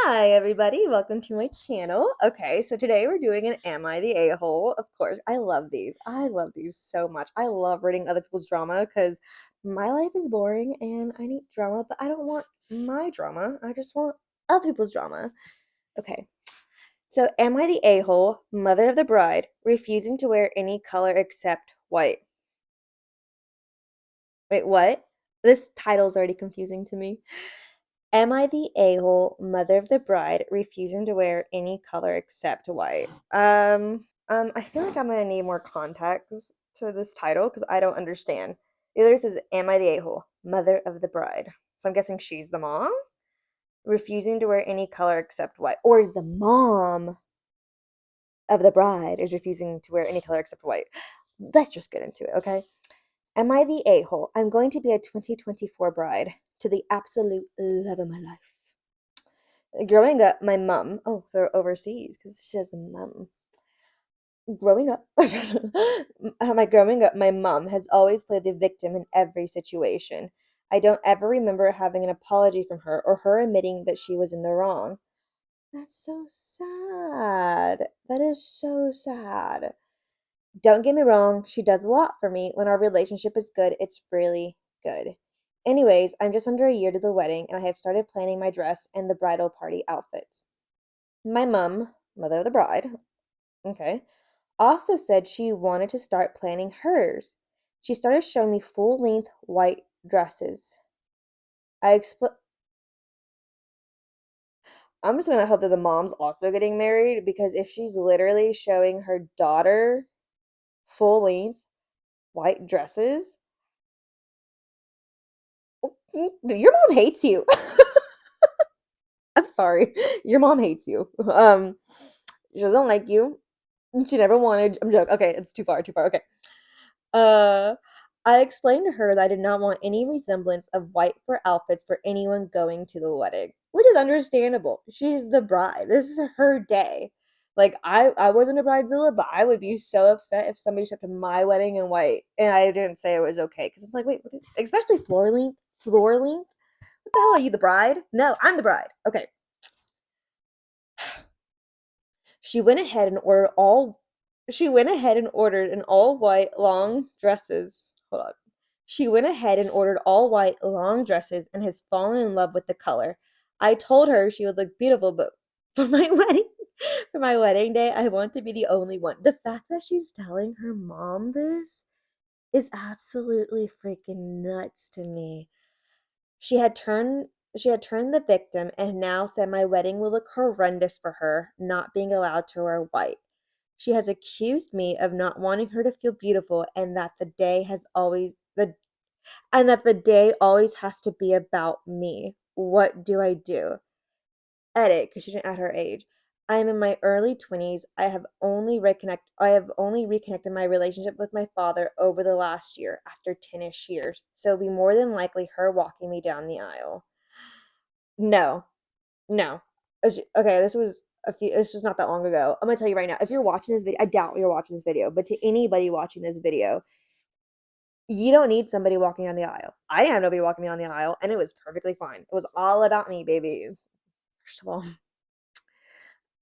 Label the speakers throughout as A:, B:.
A: Hi, everybody. Welcome to my channel. Okay, so today we're doing an Am I the A-hole? Of course, I love these. I love these so much. I love reading other people's drama because my life is boring and I need drama, but I don't want my drama. I just want other people's drama. Okay, so am I the a-hole, mother of the bride, refusing to wear any color except white? Wait, what? This title's already confusing to me. Am I the a-hole, mother of the bride, refusing to wear any color except white? I feel like I'm gonna need more context to this title because I don't understand. Either it says, Am I the a-hole, mother of the bride? So I'm guessing she's the mom, refusing to wear any color except white. Or is the mom of the bride is refusing to wear any color except white? Let's just get into it, okay? Am I the a-hole? I'm going to be a 2024 bride to the absolute love of my life. Growing up, my mom, oh, they're overseas because she has a mom. Growing up, my mom has always played the victim in every situation. I don't ever remember having an apology from her or her admitting that she was in the wrong. That's so sad. That is so sad. Don't get me wrong, she does a lot for me. When our relationship is good, it's really good. Anyways, I'm just under a year to the wedding and I have started planning my dress and the bridal party outfits. My mom, mother of the bride, okay, also said she wanted to start planning hers. She started showing me full-length white dresses. I expl I'm just gonna hope that the mom's also getting married because if she's literally showing her daughter full-length white dresses, your mom hates you. I'm sorry. Your mom hates you. She doesn't like you. She never wanted. I'm joking. Okay, it's too far. Too far. Okay. Uh, I explained to her that I did not want any resemblance of white for outfits for anyone going to the wedding, which is understandable. She's the bride. This is her day. Like I wasn't a bridezilla, but I would be so upset if somebody showed up to my wedding in white and I didn't say it was okay because it's like, wait, especially floor length, floor length. What the hell are you, the bride? No, I'm the bride. Okay. She went ahead and ordered all she went ahead and ordered an all white long dresses. Hold on. She went ahead and ordered all white long dresses and has fallen in love with the color. I told her she would look beautiful, but for my wedding for my wedding day, I want to be the only one. The fact that she's telling her mom this is absolutely freaking nuts to me. She had turned she had turned the victim and now said my wedding will look horrendous for her, not being allowed to wear white. She has accused me of not wanting her to feel beautiful and that the day always has to be about me. What do I do? Edit, because she didn't add her age. I am in my early 20s. I have only reconnected my relationship with my father over the last year after 10ish years. So it'll be more than likely her walking me down the aisle. No, no. Okay, this was not that long ago. I'm gonna tell you right now, if you're watching this video, I doubt you're watching this video, but to anybody watching this video, you don't need somebody walking down the aisle. I didn't have nobody walking me down the aisle, and it was perfectly fine. It was all about me, baby. First of all,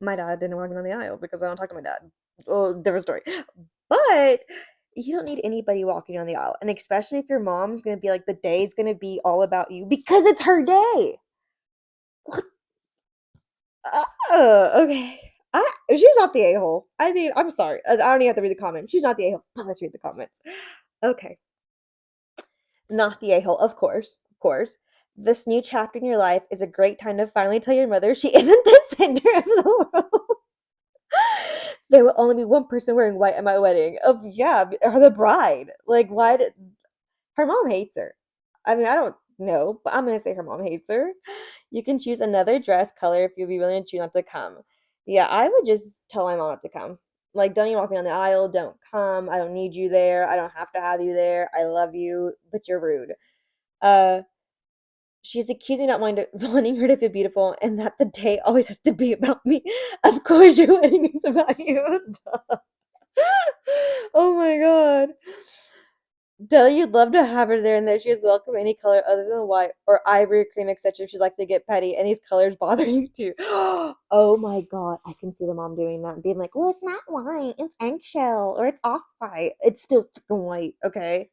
A: my dad didn't walk me down the aisle because I don't talk to my dad. Well, different story. But you don't need anybody walking down the aisle, and especially if your mom's gonna be like, the day's gonna be all about you because it's her day. Okay. She's not the a-hole. I mean, I'm sorry. I don't even have to read the comments. She's not the a-hole. But let's read the comments. Okay. Not the a-hole, of course. Of course. This new chapter in your life is a great time to finally tell your mother she isn't the center of the world. There will only be one person wearing white at my wedding. Of yeah, or the bride. Like, why did her mom hates her? I mean, I don't know, but I'm gonna say her mom hates her. You can choose another dress color if you'll be willing to choose not to come. Yeah, I would just tell my mom not to come. Like, don't even walk me down the aisle. Don't come. I don't need you there. I don't have to have you there. I love you, but you're rude. Uh, she's accused me not wanting her to feel beautiful and that the day always has to be about me. Of course, your wedding is about you. Duh. Oh my god. Tell her you'd love to have her there and that she is welcome any color other than white or ivory, cream, etc. if she'd like to get petty. And these colors bother you too. Oh my god, I can see the mom doing that and being like, well, it's not white, it's eggshell, or it's off white. It's still freaking white, okay?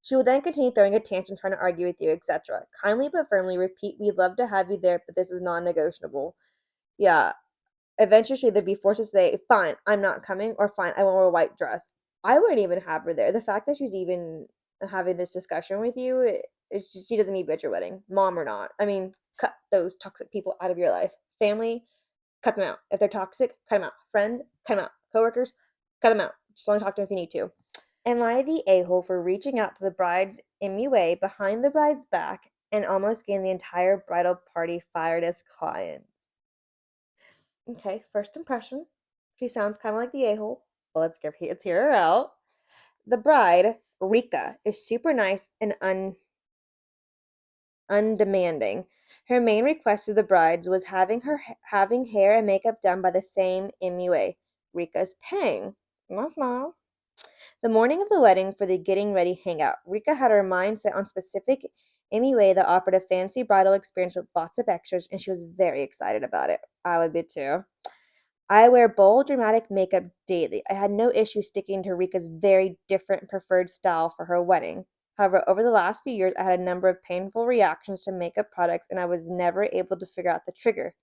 A: She will then continue throwing a tantrum, trying to argue with you, etc. Kindly but firmly repeat, we'd love to have you there, but this is non negotiable. Yeah, eventually she'd either be forced to say, fine, I'm not coming, or fine, I won't wear a white dress. I wouldn't even have her there. The fact that she's even having this discussion with you, she doesn't need to be at your wedding, mom or not. I mean, cut those toxic people out of your life. Family, cut them out. If they're toxic, cut them out. Friends, cut them out. Coworkers, cut them out. Just only talk to them if you need to. Am I the a-hole for reaching out to the bride's MUA behind the bride's back and almost getting the entire bridal party fired as clients? Okay, first impression. She sounds kind of like the a-hole. Well, let's hear her out. The bride, Rika, is super nice and undemanding. Her main request to the brides was having hair and makeup done by the same MUA. Rika's paying. That's nice. The morning of the wedding for the getting ready hangout, Rika had her mind set on specific MUA that offered a fancy bridal experience with lots of extras, and she was very excited about it. I would be too. I wear bold, dramatic makeup daily. I had no issue sticking to Rika's very different preferred style for her wedding. However, over the last few years, I had a number of painful reactions to makeup products, and I was never able to figure out the trigger.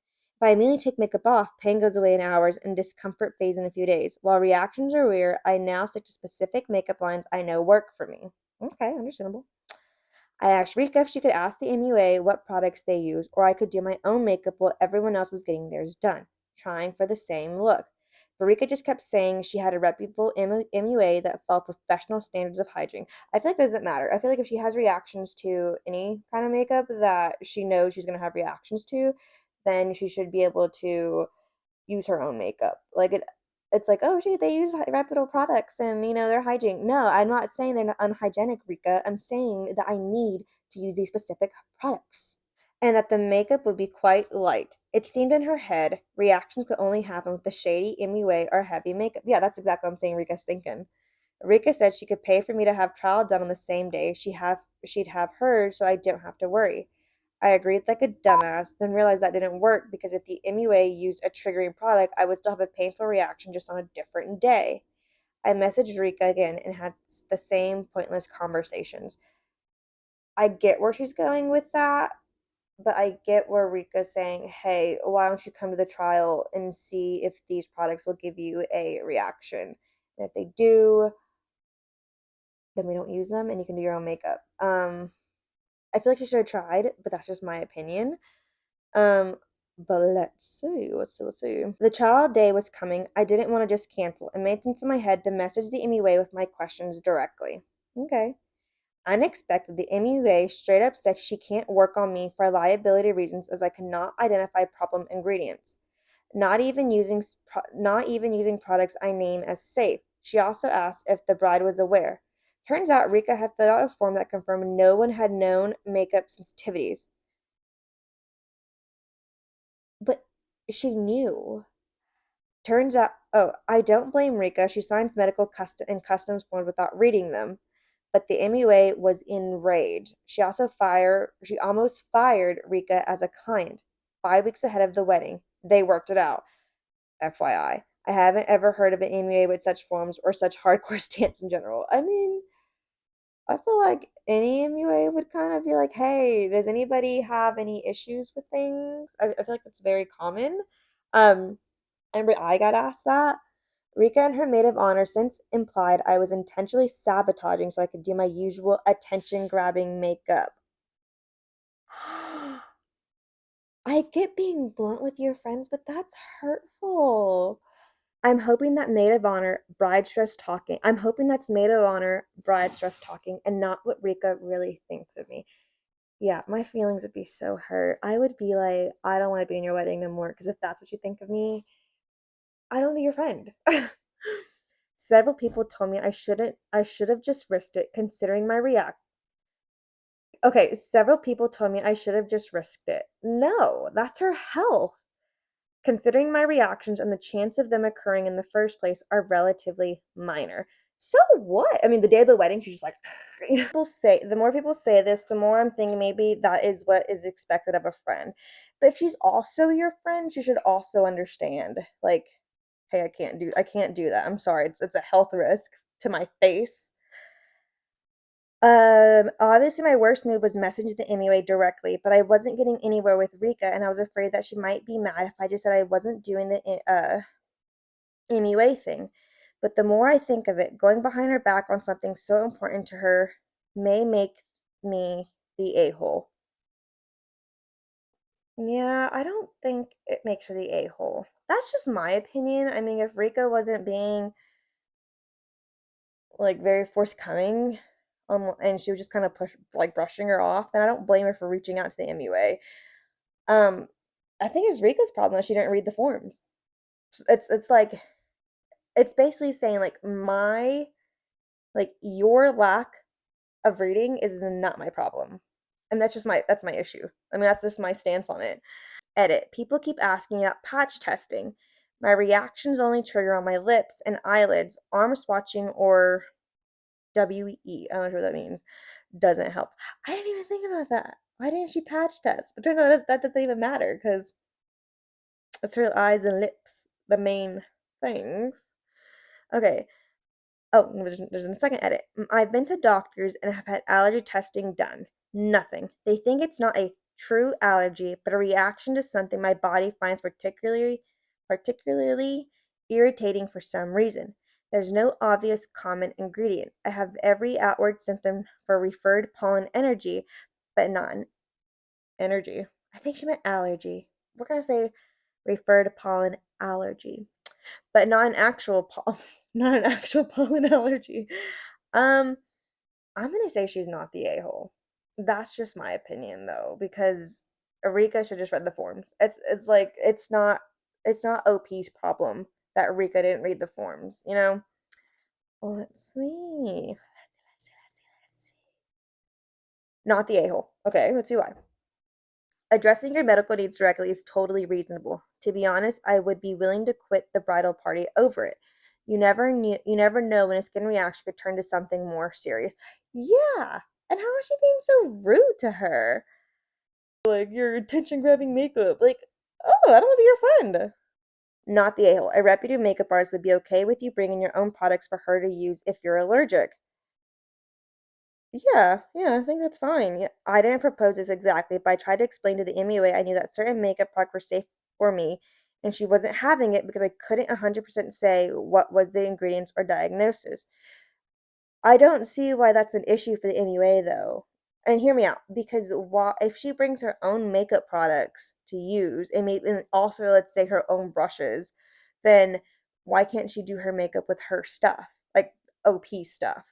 A: If I immediately take makeup off, pain goes away in hours and discomfort fades in a few days. While reactions are rare, I now stick to specific makeup lines I know work for me. Okay, understandable. I asked Rika if she could ask the MUA what products they use, or I could do my own makeup while everyone else was getting theirs done, trying for the same look. But Rika just kept saying she had a reputable MUA that followed professional standards of hygiene. I feel like it doesn't matter. I feel like if she has reactions to any kind of makeup that she knows she's going to have reactions to, then she should be able to use her own makeup. It's like, oh, shoot, they use reputable products and they're hygiene. No, I'm not saying they're not unhygienic, Rika. I'm saying that I need to use these specific products and that the makeup would be quite light. It seemed in her head reactions could only happen with the shady MUA or heavy makeup. Yeah, that's exactly what I'm saying Rika's thinking. Rika said she could pay for me to have trial done on the same day she'd have hers so I don't have to worry. I agreed like a dumbass, then realized that didn't work because if the MUA used a triggering product, I would still have a painful reaction just on a different day. I messaged Rika again and had the same pointless conversations. I get where she's going with that, but I get where Rika's saying, hey, why don't you come to the trial and see if these products will give you a reaction? And if they do, then we don't use them and you can do your own makeup. I feel like she should have tried, but that's just my opinion. Um, but let's see. The trial day was coming. I didn't want to just cancel. It made sense in my head to message the MUA with my questions directly. Okay. Unexpected, the MUA straight up said she can't work on me for liability reasons as I cannot identify problem ingredients. Not even using products I name as safe. She also asked if the bride was aware. Turns out Rika had filled out a form that confirmed no one had known makeup sensitivities. But she knew. Turns out, oh, I don't blame Rika. She signs medical and customs forms without reading them. But the MUA was enraged. She almost fired Rika as a client 5 weeks ahead of the wedding. They worked it out. FYI. I haven't ever heard of an MUA with such forms or such hardcore stance in general. I mean, I feel like any MUA would kind of be like, hey, does anybody have any issues with things? I feel like that's very common. Um, I remember I got asked that. Rika and her maid of honor since implied I was intentionally sabotaging so I could do my usual attention grabbing makeup. I get being blunt with your friends, but that's hurtful. I'm hoping that maid of honor bride stress talking. I'm hoping that's maid of honor bride stress talking and not what Rika really thinks of me. Yeah, my feelings would be so hurt. I would be like, I don't want to be in your wedding no more because if that's what you think of me, I don't be your friend. Several people told me I should have just risked it considering my react. Okay, several people told me I should have just risked it. No, that's her health. Considering my reactions and the chance of them occurring in the first place are relatively minor. So what? I mean, the day of the wedding, she's just like, people say, the more people say this, the more I'm thinking maybe that is what is expected of a friend. But if she's also your friend, she should also understand, like, hey, I can't do that. I'm sorry. It's a health risk to my face. Obviously my worst move was messaging the MUA directly, but I wasn't getting anywhere with Rika, and I was afraid that she might be mad if I just said I wasn't doing the MUA thing. But the more I think of it, going behind her back on something so important to her may make me the a-hole. Yeah, I don't think it makes her the a-hole. That's just my opinion. I mean, if Rika wasn't being like very forthcoming, and she was just kind of brushing her off, then I don't blame her for reaching out to the MUA. Um, I think it's Rika's problem that she didn't read the forms. It's like it's basically saying like your lack of reading is not my problem. And that's my issue. I mean, that's just my stance on it. Edit. People keep asking about patch testing. My reactions only trigger on my lips and eyelids. Arm swatching or WE. I'm not sure what that means. Doesn't help. I didn't even think about that. Why didn't she patch test? But turns out that doesn't even matter because it's her eyes and lips, the main things. Okay. Oh, there's a second edit. I've been to doctors and have had allergy testing done. Nothing. They think it's not a true allergy, but a reaction to something my body finds particularly irritating for some reason. There's no obvious common ingredient. I have every outward symptom for referred pollen energy, but not an energy. I think she meant allergy. We're gonna say referred pollen allergy, but not an actual not an actual pollen allergy. Um, I'm gonna say she's not the a-hole. That's just my opinion though, because Erika should just read the forms. It's like it's not OP's problem that Erika didn't read the forms, you know? Well, let's see. Let's see. Not the a-hole. Okay, let's see why. Addressing your medical needs directly is totally reasonable. To be honest, I would be willing to quit the bridal party over it. You never know when a skin reaction could turn to something more serious. Yeah. And how is she being so rude to her? Like your attention grabbing makeup. Like, oh, I don't want to be your friend. Not the a-hole. A reputable makeup artist would be okay with you bringing your own products for her to use if you're allergic. Yeah, I think that's fine. Yeah, I didn't propose this exactly, but I tried to explain to the MUA I knew that certain makeup products were safe for me, and she wasn't having it because I couldn't 100% say what was the ingredients or diagnosis. I don't see why that's an issue for the MUA though. And hear me out, because if she brings her own makeup products to use, and maybe and also let's say her own brushes, then why can't she do her makeup with her stuff, like OP stuff?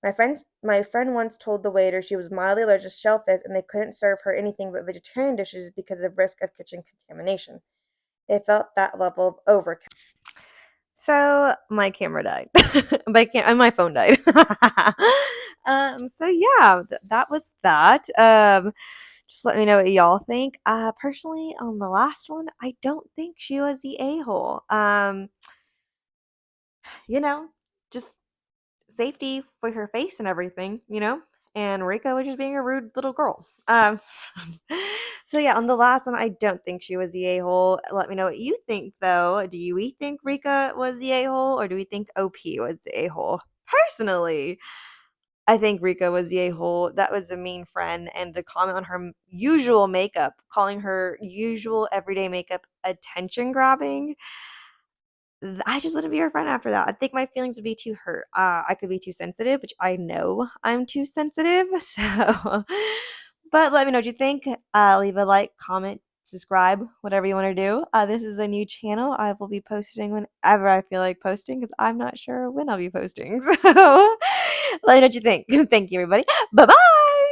A: My friend once told the waiter she was mildly allergic to shellfish and they couldn't serve her anything but vegetarian dishes because of risk of kitchen contamination. It felt that level of overkill. So my camera died. My phone died. So yeah, that was that. Just let me know what y'all think. Personally, on the last one, I don't think she was the a-hole. You know, just safety for her face and everything, you know? And Rika was just being a rude little girl. So yeah, on the last one, I don't think she was the a-hole. Let me know what you think, though. Do we think Rika was the a-hole, or do we think OP was the a-hole? Personally, I think Rika was the a-hole. That was a mean friend, and to comment on her usual makeup, calling her usual everyday makeup attention grabbing, I just wouldn't be her friend after that. I think my feelings would be too hurt. I could be too sensitive, which I know I'm too sensitive. So, but let me know what you think. Leave a like, comment, subscribe, whatever you want to do. This is a new channel. I will be posting whenever I feel like posting because I'm not sure when I'll be posting. So, let me know what you think. Thank you, everybody. Bye bye.